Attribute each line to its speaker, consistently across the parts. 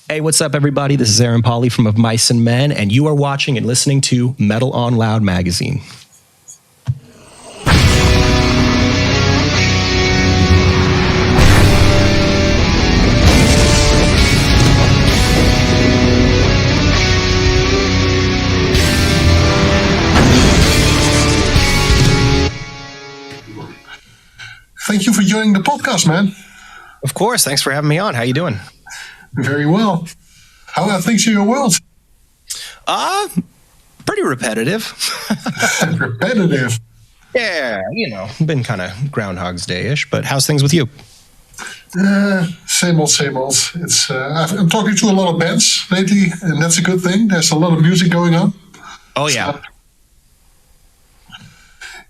Speaker 1: Hey, what's up, everybody? This is Aaron Pauley from Of Mice and Men, and you are watching and listening to Metal on Loud magazine.
Speaker 2: Thank you for joining the podcast, man.
Speaker 1: Of course. Thanks for having me on. How you doing?
Speaker 2: Very well. How are things in your world?
Speaker 1: Pretty repetitive.
Speaker 2: Repetitive?
Speaker 1: Yeah, been kind of Groundhog's Day-ish, but how's things with you?
Speaker 2: Same old, same old. I'm talking to a lot of bands lately, and that's a good thing. There's a lot of music going on.
Speaker 1: Oh, yeah.
Speaker 2: So,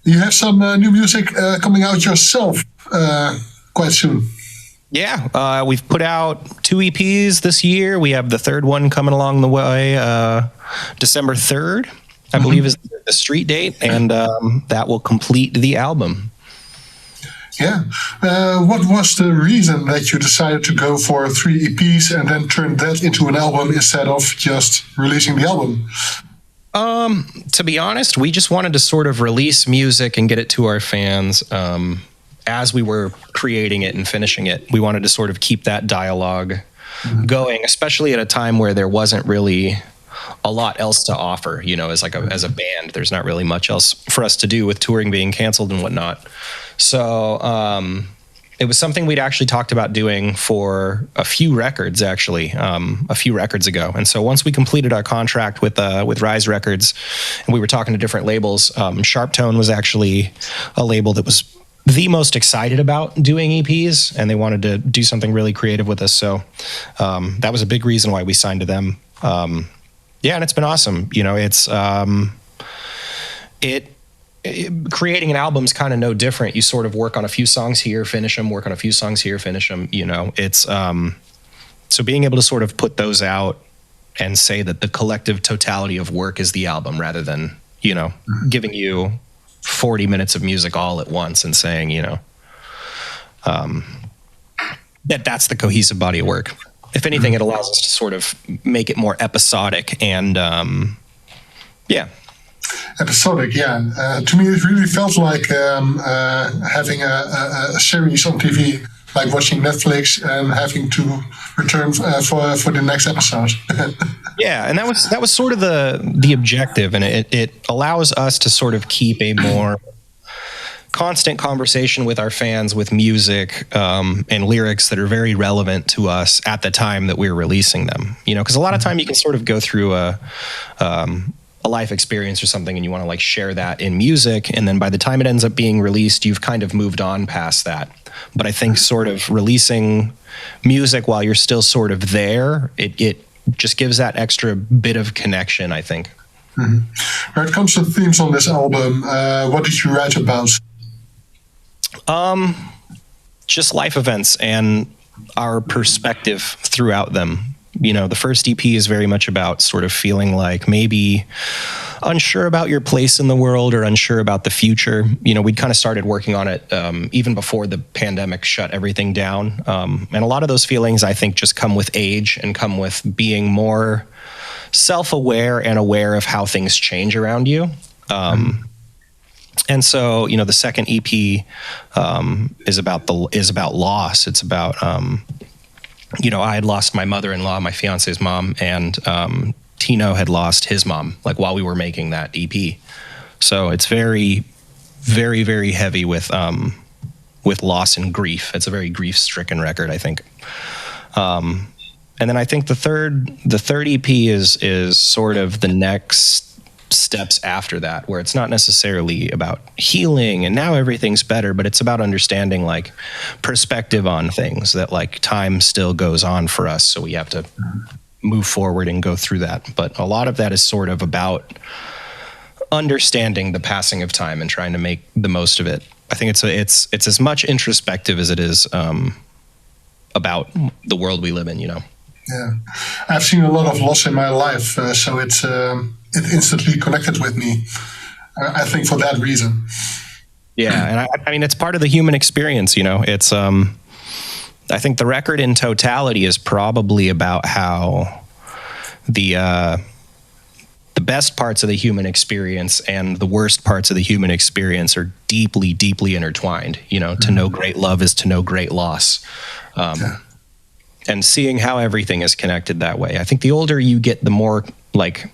Speaker 2: you have some new music coming out yourself quite soon.
Speaker 1: Yeah, we've put out 2 EPs this year. We have the third one coming along the way, December 3rd, I believe is the street date, and that will complete the album.
Speaker 2: Yeah. What was the reason that you decided to go for 3 EPs and then turn that into an album instead of just releasing the album?
Speaker 1: To be honest, we just wanted to sort of release music and get it to our fans. As we were creating it and finishing it, we wanted to sort of keep that dialogue going, especially at a time where there wasn't really a lot else to offer. As a band, there's not really much else for us to do with touring being canceled and whatnot. So it was something we'd actually talked about doing for a few records, a few records ago. And so once we completed our contract with Rise Records, and we were talking to different labels, Sharp Tone was actually a label that was the most excited about doing EPs, and they wanted to do something really creative with us. So that was a big reason why we signed to them. And it's been awesome. Creating an album is kind of no different. You sort of work on a few songs here, finish them, work on a few songs here, finish them, so being able to sort of put those out and say that the collective totality of work is the album rather than, giving you 40 minutes of music all at once and saying, that's the cohesive body of work. If anything, it allows us to sort of make it more episodic and,
Speaker 2: Episodic, yeah. To me, it really felt like having a series on TV, like watching Netflix and having to return for the next episode.
Speaker 1: Yeah, and that was sort of the objective, and it allows us to sort of keep a more constant conversation with our fans with music and lyrics that are very relevant to us at the time that we're releasing them. Because a lot of time you can sort of go through a life experience or something, and you want to share that in music, and then by the time it ends up being released, you've kind of moved on past that. But I think sort of releasing music while you're still sort of there, it just gives that extra bit of connection, I think.
Speaker 2: Mm-hmm. When it comes to themes on this album, what did you write about?
Speaker 1: Just life events and our perspective throughout them. The first EP is very much about sort of feeling like maybe unsure about your place in the world or unsure about the future. We'd kind of started working on it even before the pandemic shut everything down. And a lot of those feelings, I think, just come with age and come with being more self-aware and aware of how things change around you. And so, the second EP is about loss. It's about I had lost my mother-in-law, my fiance's mom, and Tino had lost his mom, while we were making that EP. So it's very, very, very heavy with loss and grief. It's a very grief-stricken record, I think. And then I think the third EP is sort of the next steps after that, where it's not necessarily about healing and now everything's better, but it's about understanding perspective on things, that time still goes on for us, so we have to move forward and go through that. But a lot of that is sort of about understanding the passing of time and trying to make the most of it. I think it's as much introspective as it is about the world we live in.
Speaker 2: Yeah, I've seen a lot of loss in my life, so it instantly connected with me. I think for that reason.
Speaker 1: Yeah, and I mean it's part of the human experience. It's I think the record in totality is probably about how the best parts of the human experience and the worst parts of the human experience are deeply, deeply intertwined. You know, to know great love is to know great loss. And seeing how everything is connected that way. I think the older you get, the more, like,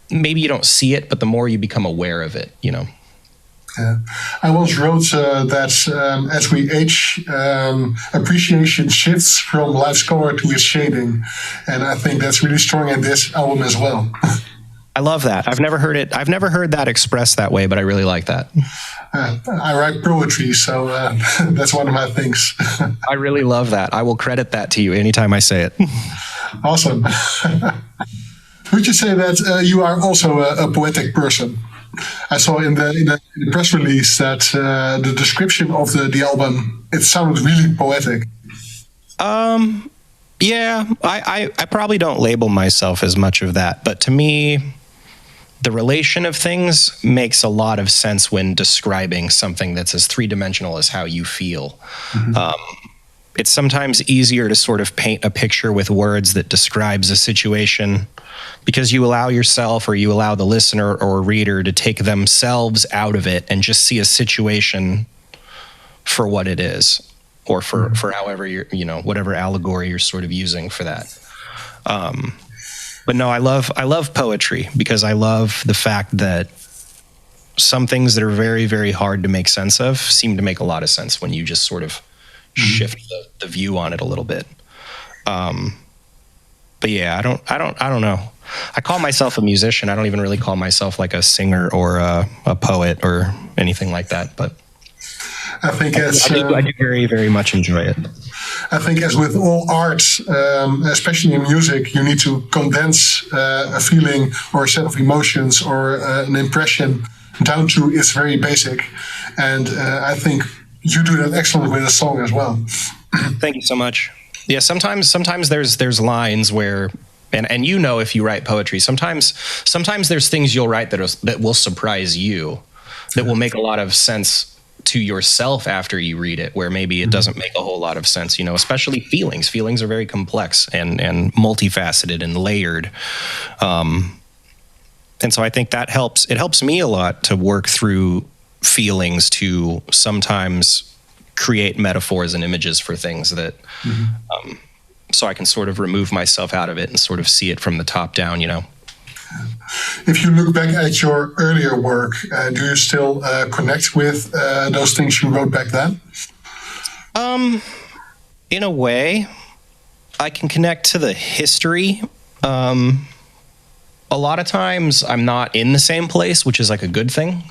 Speaker 1: maybe you don't see it, but the more you become aware of it, you know?
Speaker 2: Yeah. I once wrote that as we age, appreciation shifts from life's color to its shading. And I think that's really strong in this album as well.
Speaker 1: I love that. I've never heard it. I've never heard that expressed that way, but I really like that.
Speaker 2: I write poetry, so that's one of my things.
Speaker 1: I really love that. I will credit that to you anytime I say it.
Speaker 2: Awesome. Would you say that you are also a poetic person? I saw in the press release that the description of the album, it sounded really poetic.
Speaker 1: Yeah, I probably don't label myself as much of that, but to me, the relation of things makes a lot of sense when describing something that's as three-dimensional as how you feel. It's sometimes easier to sort of paint a picture with words that describes a situation because you allow yourself or you allow the listener or reader to take themselves out of it and just see a situation for what it is, or for however you're, you know, whatever allegory you're sort of using for that. But no, I love poetry because I love the fact that some things that are very, very hard to make sense of seem to make a lot of sense when you just sort of shift the view on it a little bit. But yeah, I don't know. I call myself a musician. I don't even really call myself like a singer or a poet or anything like that. But
Speaker 2: I think
Speaker 1: I do very, very much enjoy it.
Speaker 2: I think as with all art, especially in music, you need to condense a feeling or a set of emotions or an impression down to its very basic. And I think you do that excellently with a song as well.
Speaker 1: Thank you so much. Yeah, sometimes there's lines where, and you know, if you write poetry, sometimes there's things you'll write that will surprise you, that will make a lot of sense to yourself after you read it, where maybe it doesn't make a whole lot of sense, you know, especially feelings. Feelings are very complex and multifaceted and layered. And so I think that helps. It helps me a lot to work through feelings, to sometimes create metaphors and images for things that, so I can sort of remove myself out of it and sort of see it from the top down, you know.
Speaker 2: If you look back at your earlier work, do you still connect with those things you wrote back then?
Speaker 1: In a way, I can connect to the history. A lot of times I'm not in the same place, which is like a good thing.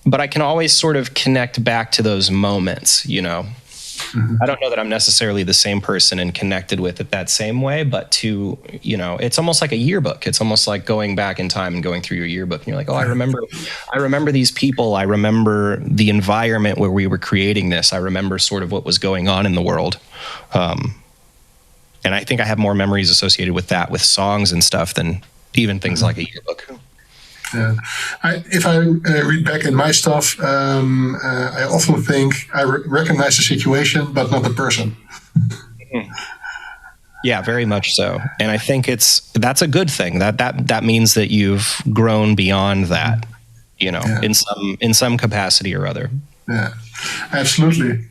Speaker 1: But I can always sort of connect back to those moments, you know. I don't know that I'm necessarily the same person and connected with it that same way, but to, you know, it's almost like a yearbook. It's almost like going back in time and going through your yearbook and you're like, oh, I remember these people. I remember the environment where we were creating this. I remember sort of what was going on in the world. And I think I have more memories associated with that, with songs and stuff, than even things like a yearbook.
Speaker 2: Yeah. If I read back in my stuff, I often think I recognize the situation, but not the person.
Speaker 1: Yeah, very much so. And I think that's a good thing. That means that you've grown beyond that, you know, in some capacity or other.
Speaker 2: Yeah, absolutely.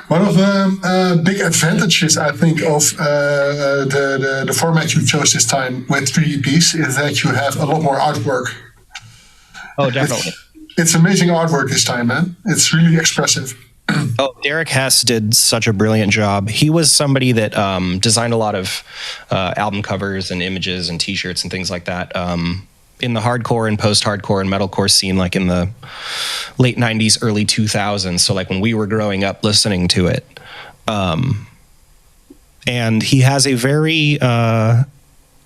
Speaker 2: One of the big advantages, I think, of the format you chose this time with 3 EPs is that you have a lot more artwork.
Speaker 1: Oh, definitely.
Speaker 2: It's amazing artwork this time, man. It's really expressive.
Speaker 1: Oh, Derek Hess did such a brilliant job. He was somebody that designed a lot of album covers and images and T-shirts and things like that in the hardcore and post-hardcore and metalcore scene, like in the late 90s, early 2000s. So like when we were growing up listening to it. And he has he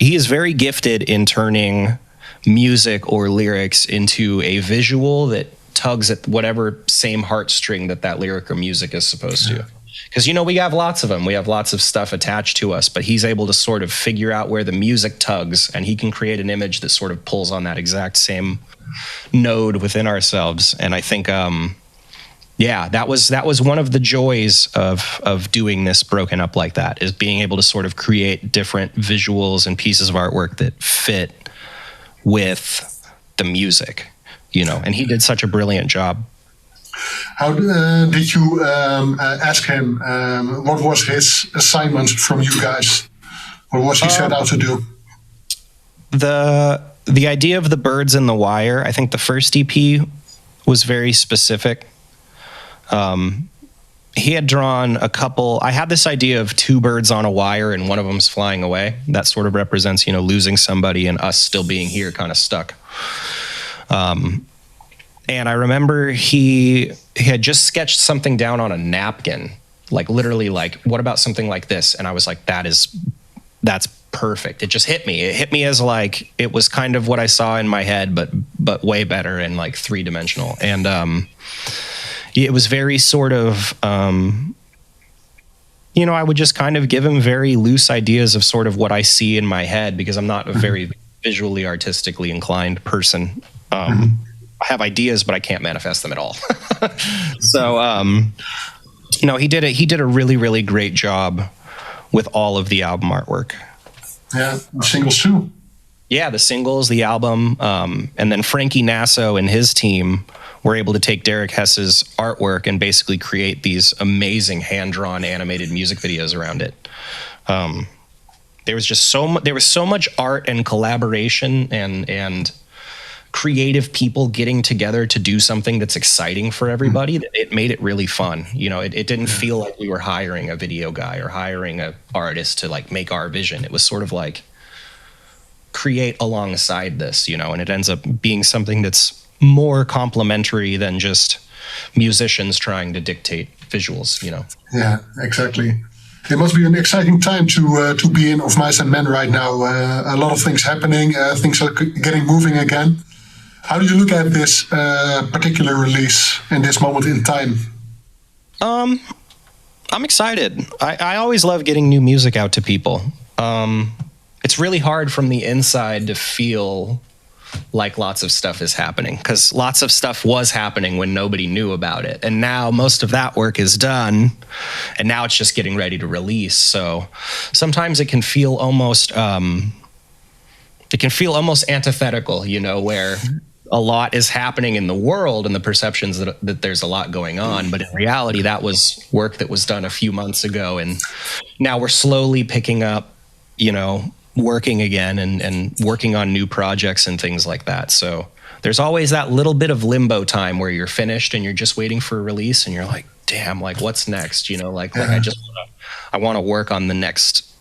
Speaker 1: is very gifted in turning music or lyrics into a visual that tugs at whatever same heartstring that lyric or music is supposed to. Because, you know, we have lots of them. We have lots of stuff attached to us, but he's able to sort of figure out where the music tugs, and he can create an image that sort of pulls on that exact same node within ourselves. And I think Yeah, that was one of the joys of doing this broken up like that, is being able to sort of create different visuals and pieces of artwork that fit with the music, you know. And he did such a brilliant job.
Speaker 2: How did you ask him? What was his assignment from you guys? What was he set out to do?
Speaker 1: The idea of the birds and the wire, I think the first EP was very specific. He had drawn a couple. I had this idea of two birds on a wire and one of them's flying away. That sort of represents, you know, losing somebody and us still being here, kind of stuck. And I remember he had just sketched something down on a napkin, like literally like, what about something like this? And I was like, that's perfect. It just hit me. It hit me as like, it was kind of what I saw in my head, but way better and like 3-dimensional. And it was very sort of, you know, I would just kind of give him very loose ideas of sort of what I see in my head, because I'm not a very visually artistically inclined person. I have ideas, but I can't manifest them at all. So, no, he did a really, really great job with all of the album artwork.
Speaker 2: Yeah, the singles too.
Speaker 1: Yeah, the singles, the album, and then Frankie Nasso and his team were able to take Derek Hess's artwork and basically create these amazing hand-drawn animated music videos around it. There was just so much art and collaboration and creative people getting together to do something that's exciting for everybody. It made it really fun. You know, it didn't feel like we were hiring a video guy or hiring an artist to like make our vision. It was sort of like create alongside this, you know, and it ends up being something that's more complementary than just musicians trying to dictate visuals, you know.
Speaker 2: Yeah, exactly. It must be an exciting time to be in Of Mice and Men right now. A lot of things happening. Things are getting moving again. How do you look at this particular release in this moment in time?
Speaker 1: I'm excited. I always love getting new music out to people. It's really hard from the inside to feel like lots of stuff is happening, because lots of stuff was happening when nobody knew about it. And now most of that work is done, and now it's just getting ready to release. So sometimes it can feel almost antithetical, you know, where a lot is happening in the world and the perceptions that there's a lot going on. But in reality, that was work that was done a few months ago. And now we're slowly picking up, you know, working again and working on new projects and things like that. So there's always that little bit of limbo time where you're finished and you're just waiting for a release and you're like, damn, like what's next? You know, like I want to work on the next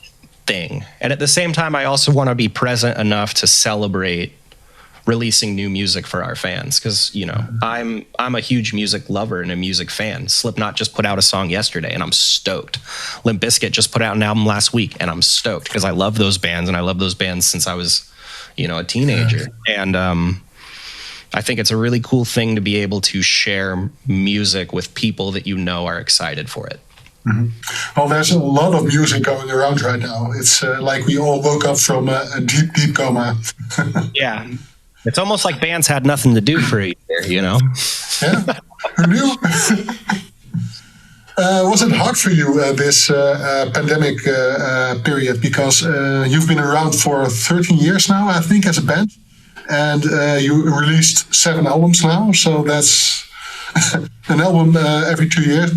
Speaker 1: thing. And at the same time, I also want to be present enough to celebrate releasing new music for our fans, because, you know, I'm a huge music lover and a music fan. Slipknot just put out a song yesterday and I'm stoked. Limp Bizkit just put out an album last week and I'm stoked, because I love those bands and I love those bands since I was, you know, a teenager. And I think it's a really cool thing to be able to share music with people that you know are excited for it.
Speaker 2: Mm-hmm. Well, there's a lot of music going around right now. It's like we all woke up from a deep, deep coma.
Speaker 1: Yeah. It's almost like bands had nothing to do for a year, you know?
Speaker 2: Yeah, who knew? Was it hard for you, this pandemic period? Because you've been around for 13 years now, I think, as a band. And you released 7 albums now. So that's an album every 2 years.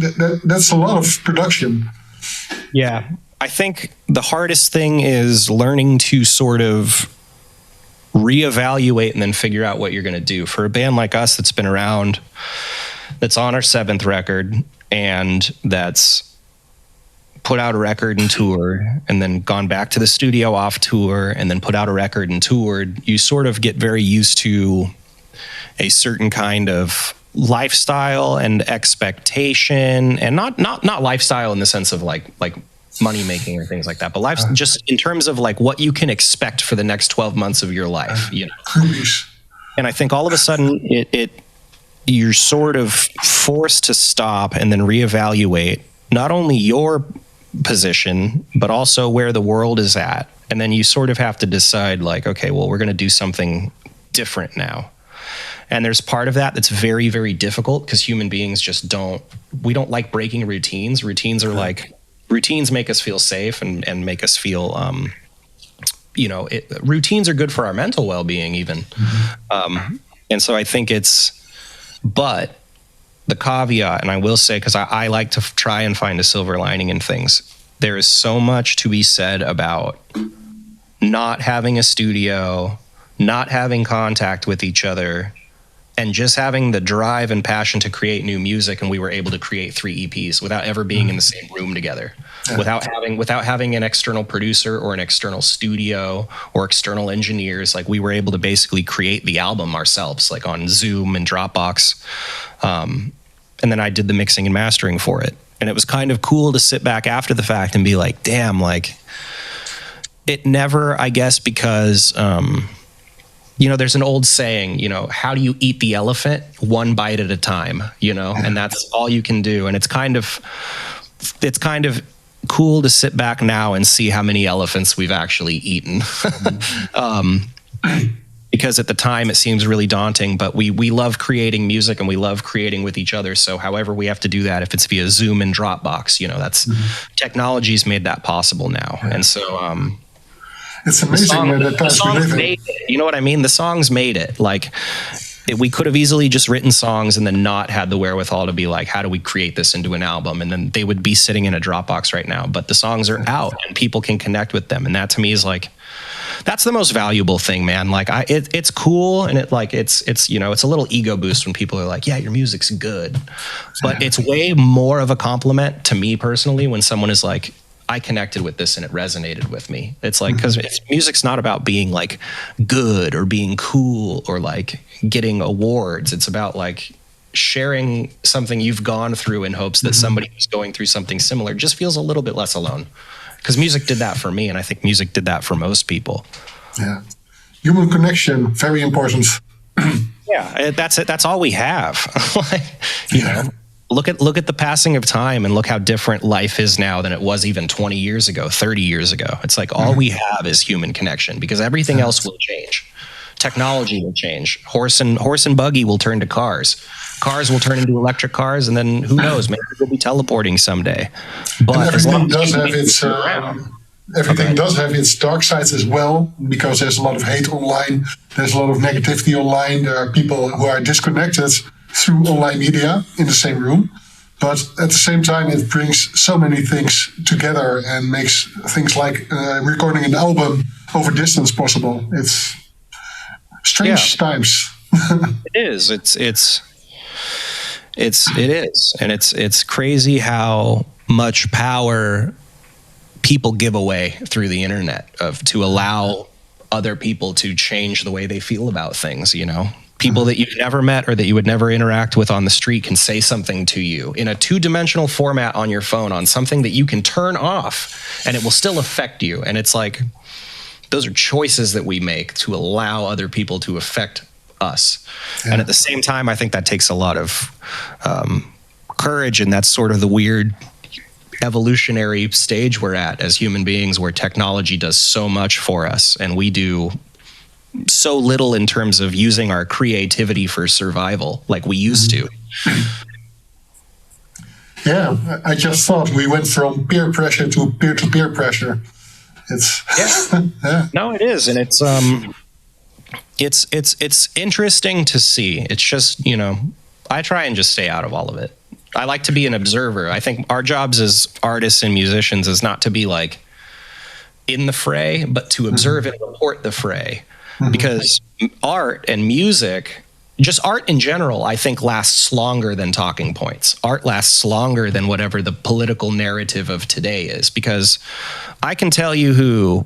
Speaker 2: That's a lot of production.
Speaker 1: Yeah, I think the hardest thing is learning to sort of reevaluate and then figure out what you're going to do. For a band like us that's been around, that's on our 7th record, and that's put out a record and toured, and then gone back to the studio off tour, and then put out a record and toured, you sort of get very used to a certain kind of lifestyle and expectation, and not lifestyle in the sense of like money making or things like that, but life just in terms of like what you can expect for the next 12 months of your life, you know. And I think all of a sudden you're sort of forced to stop and then reevaluate not only your position, but also where the world is at. And then you sort of have to decide like, okay, well, we're going to do something different now. And there's part of that that's very, very difficult because human beings just we don't like breaking routines. Routines make us feel safe and make us feel, routines are good for our mental well-being even. And so I think but the caveat, and I will say, because I like to try and find a silver lining in things, there is so much to be said about not having a studio, not having contact with each other, and just having the drive and passion to create new music. And we were able to create 3 EPs without ever being in the same room together, without having an external producer or an external studio or external engineers. Like, we were able to basically create the album ourselves, like on Zoom and Dropbox. And then I did the mixing and mastering for it. And it was kind of cool to sit back after the fact and be like, damn, like, it never, I guess, because, there's an old saying, how do you eat the elephant? One bite at a time, and that's all you can do. And it's kind of cool to sit back now and see how many elephants we've actually eaten. Because at the time it seems really daunting, but we love creating music and we love creating with each other. So however we have to do that, if it's via Zoom and Dropbox, that's technology's made that possible now. And so,
Speaker 2: it's amazing the times we live in.
Speaker 1: You know what I mean? The songs made it. Like, we could have easily just written songs and then not had the wherewithal to be like, how do we create this into an album? And then they would be sitting in a Dropbox right now. But the songs are out and people can connect with them. And that to me is like, that's the most valuable thing, man. Like, it's cool, and it's a little ego boost when people are like, yeah, your music's good. But it's way more of a compliment to me personally when someone is like, I connected with this and it resonated with me. It's like, because music's not about being like good or being cool or like getting awards. It's about like sharing something you've gone through in hopes that somebody who's going through something similar just feels a little bit less alone. Because music did that for me, and I think music did that for most people.
Speaker 2: Yeah, human connection, very important.
Speaker 1: Yeah, that's it. That's all we have. Look at the passing of time, and look how different life is now than it was even 20 years ago, 30 years ago. It's like all we have is human connection, because everything else will change. Technology will change. Horse and buggy will turn to cars. Cars will turn into electric cars, and then who knows? Maybe we'll be teleporting someday. But
Speaker 2: and everything does have its dark sides as well, because there's a lot of hate online. There's a lot of negativity online. There are people who are disconnected through online media in the same room. But at the same time, it brings so many things together and makes things like recording an album over distance possible. It's strange times.
Speaker 1: It is. It is. And it's crazy how much power people give away through the internet to allow other people to change the way they feel about things, People that you've never met or that you would never interact with on the street can say something to you in a 2-dimensional format on your phone on something that you can turn off, and it will still affect you. And it's like, those are choices that we make to allow other people to affect us. Yeah. And at the same time, I think that takes a lot of courage, and that's sort of the weird evolutionary stage we're at as human beings, where technology does so much for us and we do so little in terms of using our creativity for survival like we used to.
Speaker 2: Yeah, I just thought we went from peer pressure to peer-to-peer pressure. It's
Speaker 1: yeah. No, it is, and it's interesting to see. It's just, I try and just stay out of all of it. I like to be an observer. I think our jobs as artists and musicians is not to be like in the fray, but to observe and report the fray. Because art and music, just art in general, I think lasts longer than talking points. Art lasts longer than whatever the political narrative of today is, because I can tell you who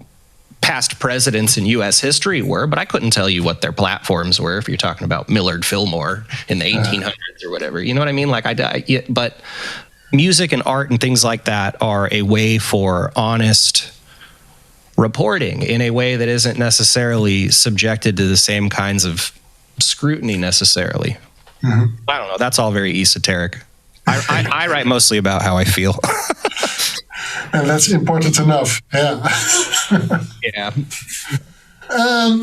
Speaker 1: past presidents in U.S. history were, but I couldn't tell you what their platforms were if you're talking about Millard Fillmore in the 1800s or whatever. You know what I mean? Like but music and art and things like that are a way for honest reporting in a way that isn't necessarily subjected to the same kinds of scrutiny necessarily. I don't know. That's all very esoteric. I write mostly about how I feel.
Speaker 2: And that's important enough. Yeah.
Speaker 1: Yeah.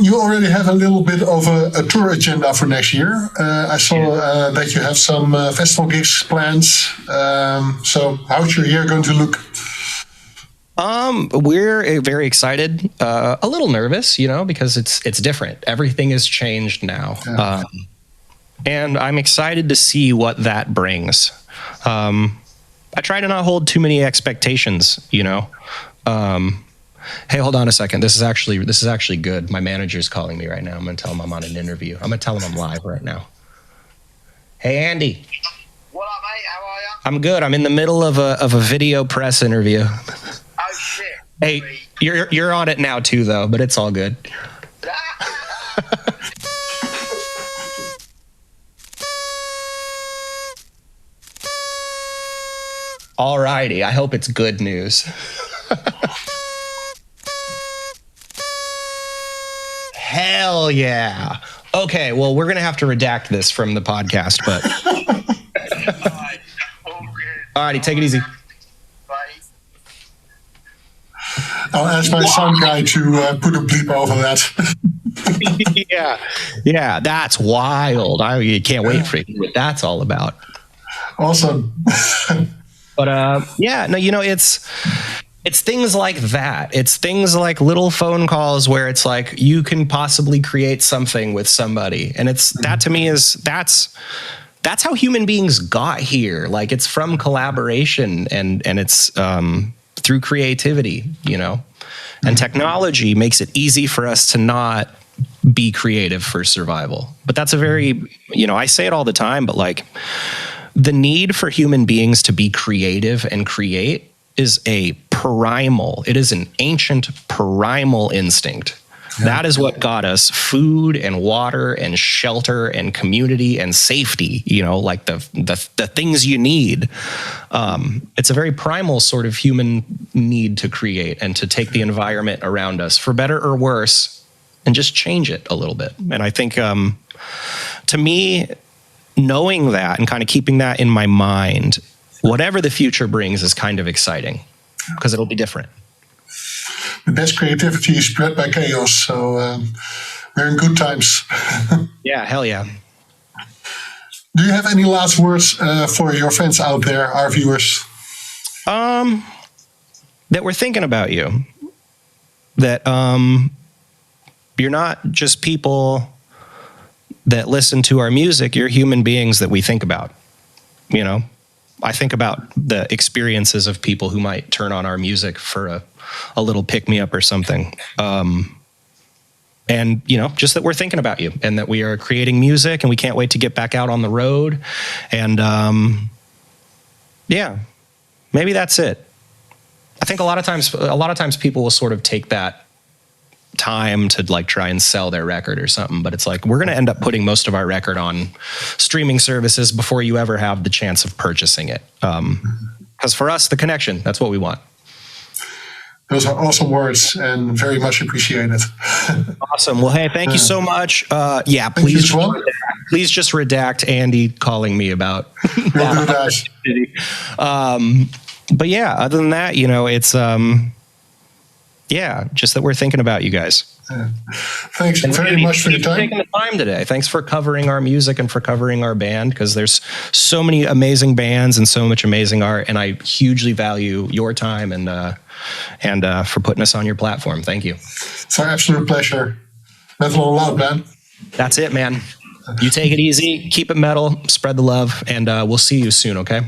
Speaker 2: You already have a little bit of a tour agenda for next year. I saw that you have some festival gigs planned. So how's your year going to look?
Speaker 1: We're very excited, a little nervous, because it's different. Everything has changed now.
Speaker 2: Yeah.
Speaker 1: And I'm excited to see what that brings. I try to not hold too many expectations, Hey, hold on a second. This is actually good. My manager's calling me right now. I'm going to tell him I'm on an interview. I'm going to tell him I'm live right now. Hey, Andy.
Speaker 3: What up, mate? How are you?
Speaker 1: I'm good. I'm in the middle of a video press interview.
Speaker 3: Oh, shit.
Speaker 1: Hey, you're on it now too, though, but it's all good. Alrighty, I hope it's good news. Hell yeah. Okay, well, we're going to have to redact this from the podcast, but... Alrighty, take it easy.
Speaker 2: I'll ask my sound guy to put a bleep over that.
Speaker 1: Yeah, that's wild. I can't wait for what that's all about.
Speaker 2: Awesome.
Speaker 1: But it's things like that. It's things like little phone calls where it's like you can possibly create something with somebody, and that to me is that's how human beings got here. Like, it's from collaboration and it's through creativity, and technology makes it easy for us to not be creative for survival. But that's a very, I say it all the time, but like the need for human beings to be creative and create is it is an ancient primal instinct. Yeah. That is what got us food and water and shelter and community and safety, like the things you need. It's a very primal sort of human need to create and to take the environment around us, for better or worse, and just change it a little bit. And I think, to me, knowing that and kind of keeping that in my mind, whatever the future brings is kind of exciting because it'll be different.
Speaker 2: The best creativity is spread by chaos, so we're in good times.
Speaker 1: Yeah, hell yeah.
Speaker 2: Do you have any last words for your fans out there, our viewers?
Speaker 1: That we're thinking about you. That you're not just people that listen to our music, you're human beings that we think about. I think about the experiences of people who might turn on our music for a little pick-me-up or something. And, just that we're thinking about you and that we are creating music and we can't wait to get back out on the road. And, maybe that's it. I think a lot of times people will sort of take that time to like try and sell their record or something, but it's like we're going to end up putting most of our record on streaming services before you ever have the chance of purchasing it. Because for us, the connection, that's what we want.
Speaker 2: Those are awesome words and very much appreciated.
Speaker 1: Awesome. Well, hey, thank you so much. Please just redact Andy calling me about
Speaker 2: we'll do that.
Speaker 1: But yeah, other than that, it's just that we're thinking about you guys.
Speaker 2: Thanks very much for your time.
Speaker 1: Taking the time today. Thanks for covering our music and for covering our band, because there's so many amazing bands and so much amazing art, and I hugely value your time and for putting us on your platform. Thank you.
Speaker 2: It's our absolute pleasure. Metal on Loud, man.
Speaker 1: That's it, man. You take it easy, keep it metal, spread the love, and we'll see you soon, okay?